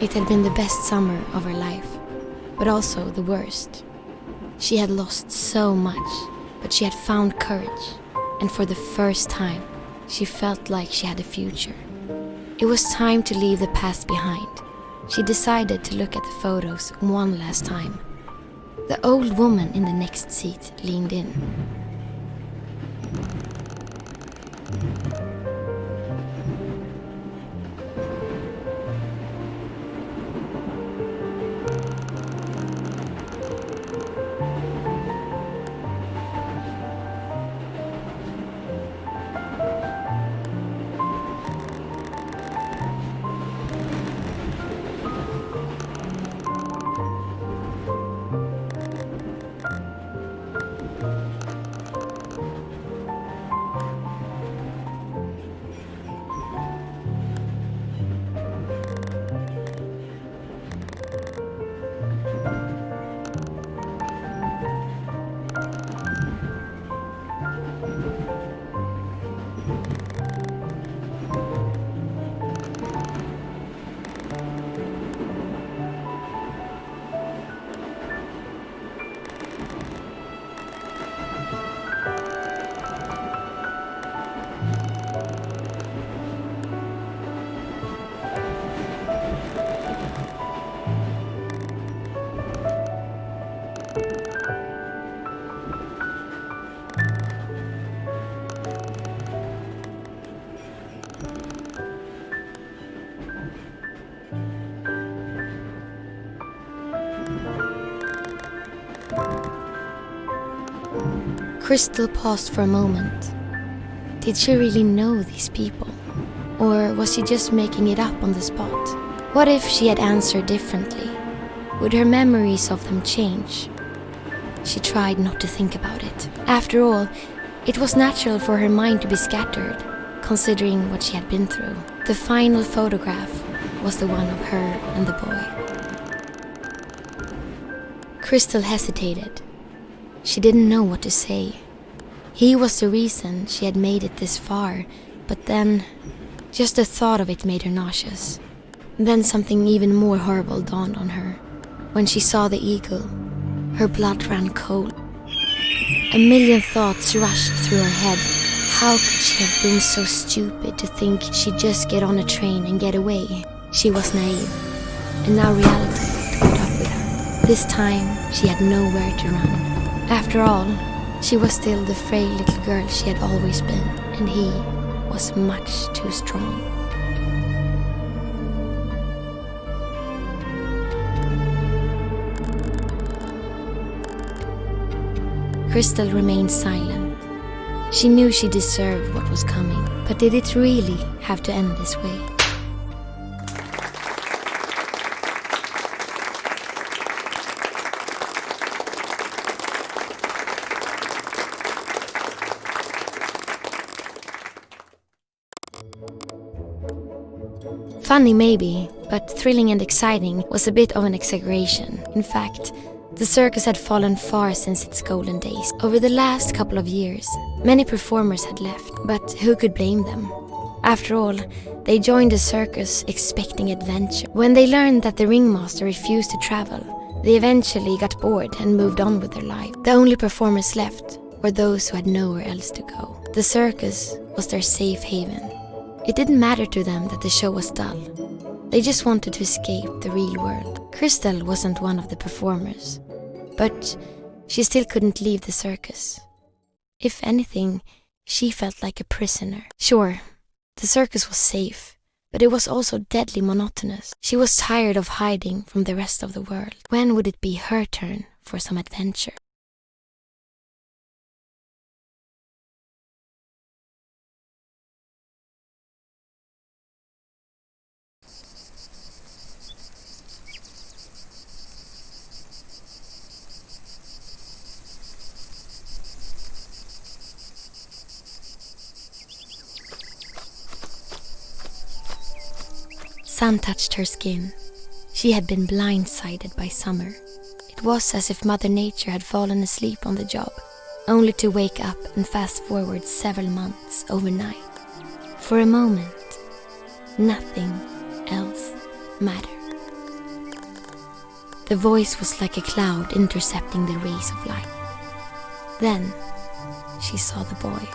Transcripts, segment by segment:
It had been the best summer of her life, but also the worst. She had lost so much, but she had found courage, and for the first time, she felt like she had a future. It was time to leave the past behind. She decided to look at the photos one last time. The old woman in the next seat leaned in. Kristal paused for a moment. Did she really know these people? Or was she just making it up on the spot? What if she had answered differently? Would her memories of them change? She tried not to think about it. After all, it was natural for her mind to be scattered, considering what she had been through. The final photograph was the one of her and the boy. Kristal hesitated. She didn't know what to say. He was the reason she had made it this far, but then just the thought of it made her nauseous. Then something even more horrible dawned on her. When she saw the eagle, her blood ran cold. A million thoughts rushed through her head. How could she have been so stupid to think she'd just get on a train and get away? She was naive, and now reality caught up with her. This time, she had nowhere to run. After all, she was still the frail little girl she had always been, and he was much too strong. Kristal remained silent. She knew she deserved what was coming, but did it really have to end this way? Funny maybe, but thrilling and exciting was a bit of an exaggeration. In fact, the circus had fallen far since its golden days. Over the last couple of years, many performers had left, but who could blame them? After all, they joined the circus expecting adventure. When they learned that the ringmaster refused to travel, they eventually got bored and moved on with their life. The only performers left were those who had nowhere else to go. The circus was their safe haven. It didn't matter to them that the show was dull. They just wanted to escape the real world. Kristal wasn't one of the performers, but she still couldn't leave the circus. If anything, she felt like a prisoner. Sure, the circus was safe, but it was also deadly monotonous. She was tired of hiding from the rest of the world. When would it be her turn for some adventure? Sun touched her skin. She had been blindsided by summer. It was as if Mother Nature had fallen asleep on the job, only to wake up and fast forward several months overnight. For a moment, nothing else mattered. The voice was like a cloud intercepting the rays of light. Then she saw the boy.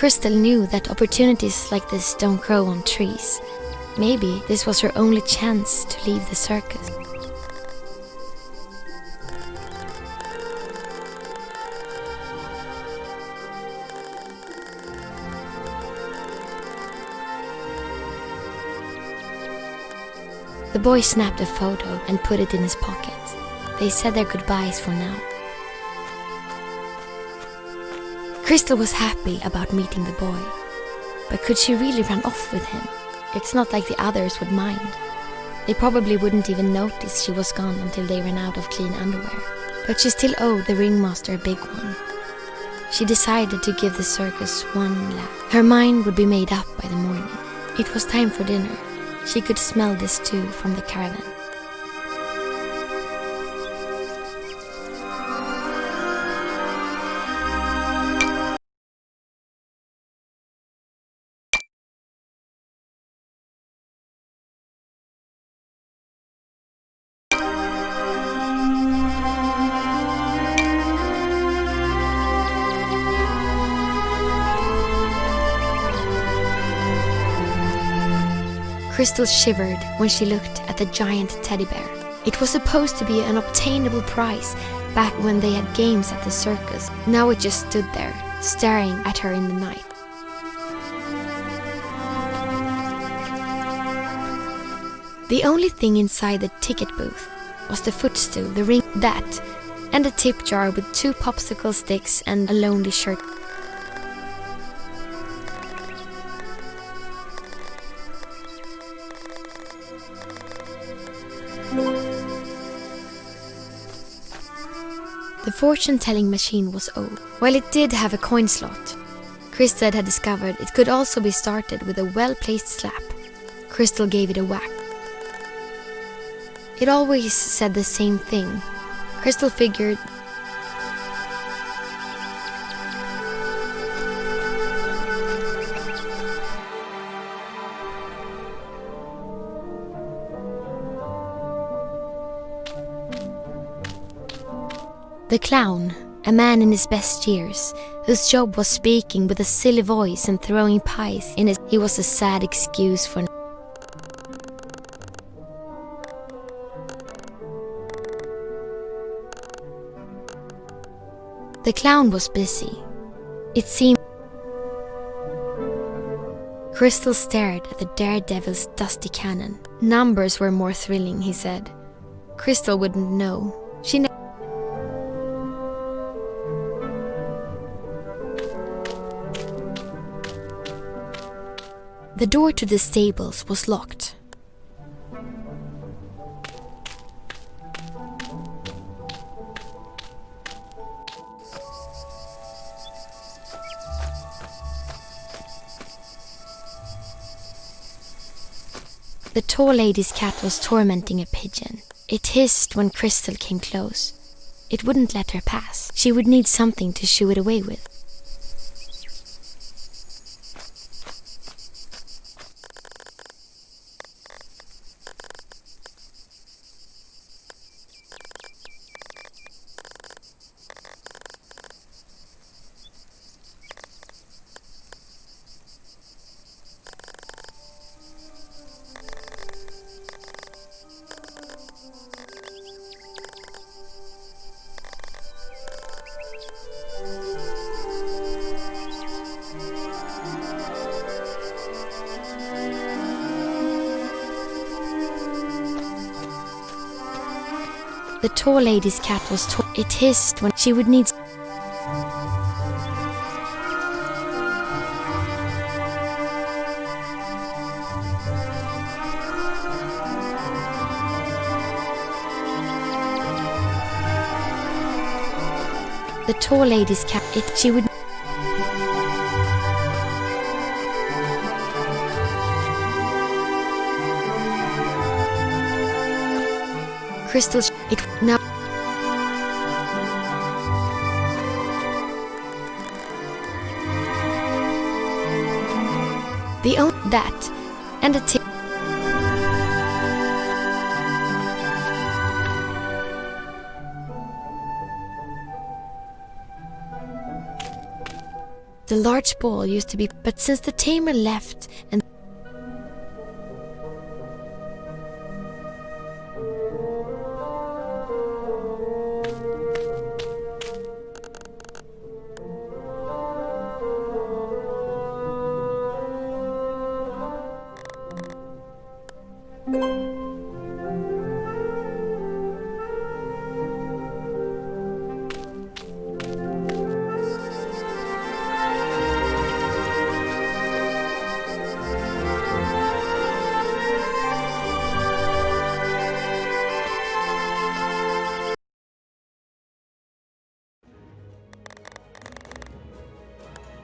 Kristal knew that opportunities like this don't grow on trees. Maybe this was her only chance to leave the circus. The boy snapped a photo and put it in his pocket. They said their goodbyes for now. Kristal was happy about meeting the boy, but could she really run off with him? It's not like the others would mind. They probably wouldn't even notice she was gone until they ran out of clean underwear. But she still owed the ringmaster a big one. She decided to give the circus one laugh. Her mind would be made up by the morning. It was time for dinner. She could smell the stew from the caravan. Kristal shivered when she looked at the giant teddy bear. It was supposed to be an obtainable prize back when they had games at the circus. Now it just stood there, staring at her in the night. The only thing inside the ticket booth was the footstool, the ring, that, and a tip jar with 2 popsicle sticks and a lonely shirt. The fortune-telling machine was old. While it did have a coin slot, Kristal had discovered it could also be started with a well-placed slap. Kristal gave it a whack. It always said the same thing. Kristal figured the clown, a man in his best years, whose job was speaking with a silly voice and throwing pies in his... He was a sad excuse for... The clown was busy. It seemed... Kristal stared at the daredevil's dusty cannon. Numbers were more thrilling, he said. Kristal wouldn't know. She The door to the stables was locked. The tall lady's cat was tormenting a pigeon. It hissed when Kristal came close. It wouldn't let her pass. She would need something to shoo it away with. The tall lady's cat was it hissed when she would need. The tall lady's cat she would. Kristal it now. The own that and a tip. The large ball used to be, but since the tamer left and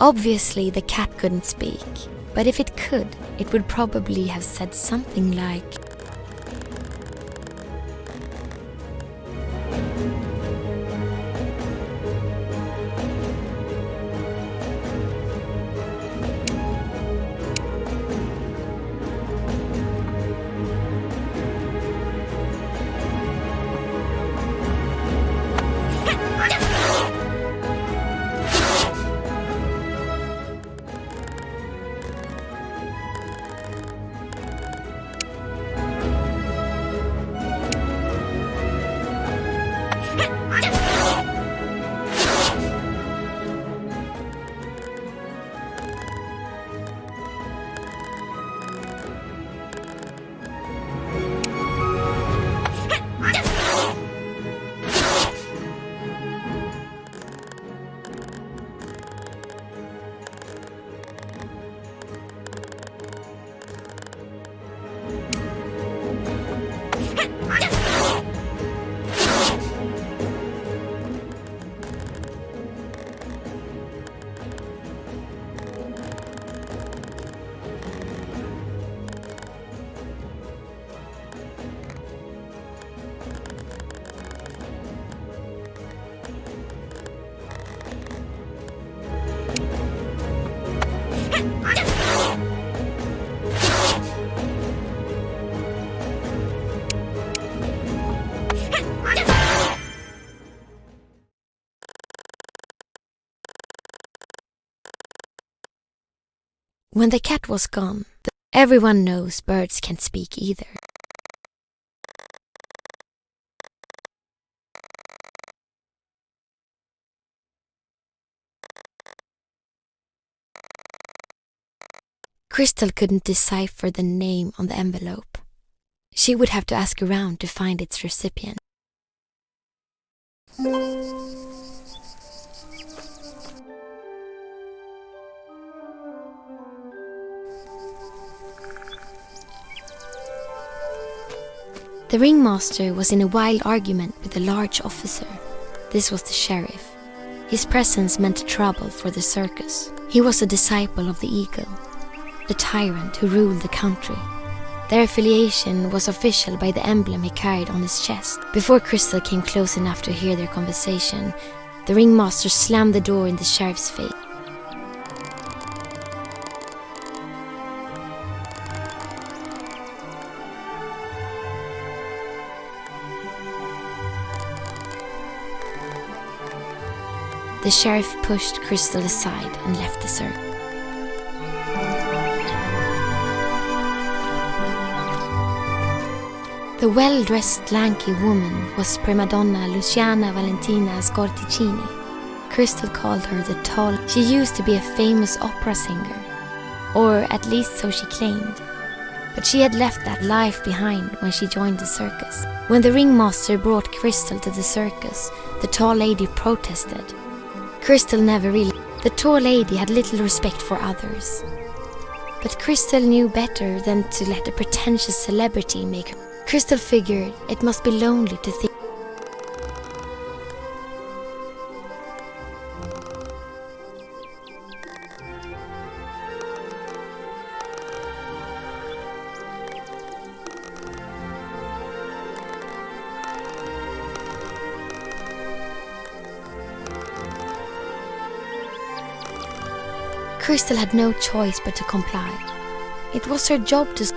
obviously the cat couldn't speak, but if it could, it would probably have said something like, when the cat was gone. Everyone knows birds can't speak either. Kristal couldn't decipher the name on the envelope. She would have to ask around to find its recipient. The ringmaster was in a wild argument with a large officer. This was the sheriff. His presence meant trouble for the circus. He was a disciple of the eagle, the tyrant who ruled the country. Their affiliation was official by the emblem he carried on his chest. Before Kristal came close enough to hear their conversation, the ringmaster slammed the door in the sheriff's face. The sheriff pushed Kristal aside and left the circle. The well-dressed lanky woman was prima donna Luciana Valentina Scorticini. Kristal called her the tall. She used to be a famous opera singer, or at least so she claimed. But she had left that life behind when she joined the circus. When the ringmaster brought Kristal to the circus, the tall lady protested. Kristal never realized the tall lady had little respect for others. But Kristal knew better than to let a pretentious celebrity make her. Kristal figured it must be lonely to think. Kristal had no choice but to comply. It was her job to